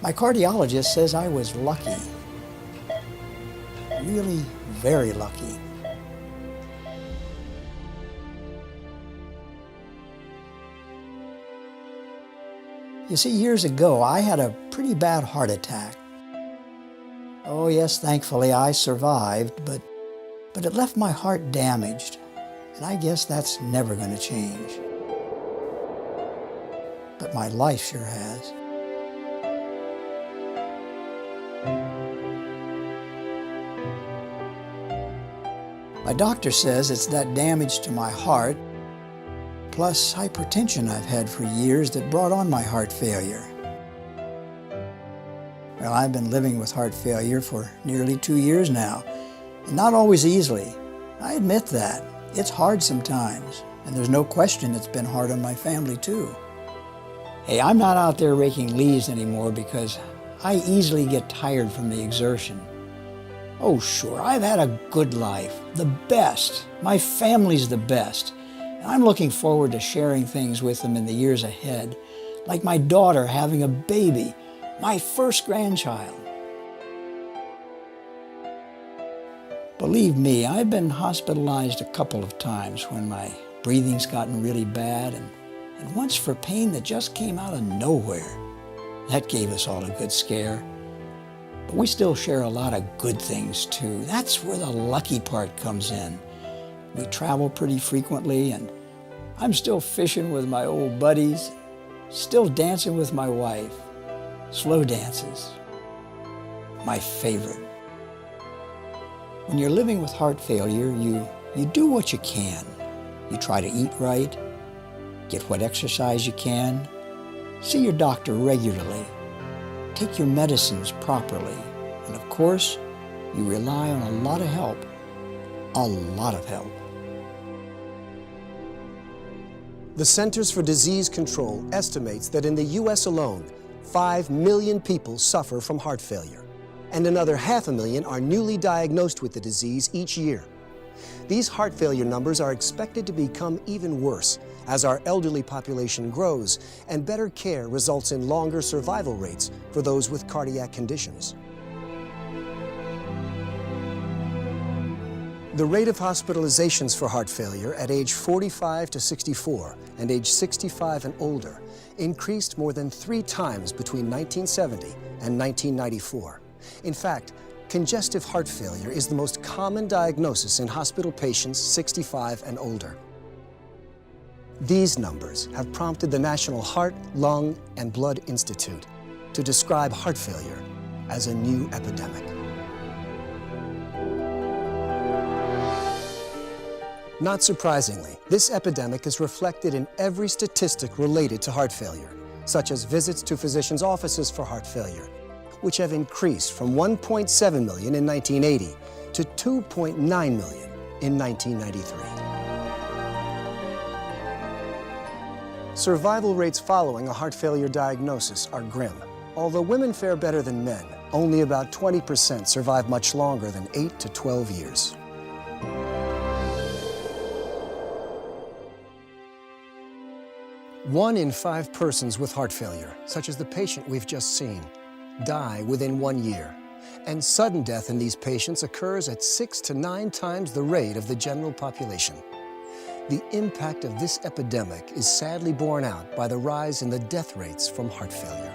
My cardiologist says I was lucky. Really very lucky. You see, years ago, I had a pretty bad heart attack. Oh yes, thankfully I survived, but it left my heart damaged, and I guess that's never going to change. But my life sure has. My doctor says it's that damage to my heart, plus hypertension I've had for years that brought on my heart failure. Well, I've been living with heart failure for nearly 2 years now, and not always easily. I admit that. It's hard sometimes, and there's no question it's been hard on my family too. Hey, I'm not out there raking leaves anymore because I easily get tired from the exertion. Oh sure, I've had a good life, the best. My family's the best. And I'm looking forward to sharing things with them in the years ahead, like my daughter having a baby, my first grandchild. Believe me, I've been hospitalized a couple of times when my breathing's gotten really bad, and once for pain that just came out of nowhere. That gave us all a good scare. But we still share a lot of good things too. That's where the lucky part comes in. We travel pretty frequently, and I'm still fishing with my old buddies, still dancing with my wife. Slow dances, my favorite. When you're living with heart failure, you do what you can. You try to eat right, get what exercise you can, see your doctor regularly, take your medicines properly, and of course, you rely on a lot of help. A lot of help. The Centers for Disease Control estimates that in the U.S. alone, 5 million people suffer from heart failure, and another 500,000 are newly diagnosed with the disease each year. These heart failure numbers are expected to become even worse as our elderly population grows and better care results in longer survival rates for those with cardiac conditions. The rate of hospitalizations for heart failure at age 45 to 64 and age 65 and older increased more than 3 times between 1970 and 1994. In fact, congestive heart failure is the most common diagnosis in hospital patients 65 and older. These numbers have prompted the National Heart, Lung, and Blood Institute to describe heart failure as a new epidemic. Not surprisingly, this epidemic is reflected in every statistic related to heart failure, such as visits to physicians' offices for heart failure, which have increased from 1.7 million in 1980 to 2.9 million in 1993. Survival rates following a heart failure diagnosis are grim. Although women fare better than men, only about 20% survive much longer than 8 to 12 years. One in 5 persons with heart failure, such as the patient we've just seen, die within 1 year. And sudden death in these patients occurs at 6 to 9 times the rate of the general population. The impact of this epidemic is sadly borne out by the rise in the death rates from heart failure.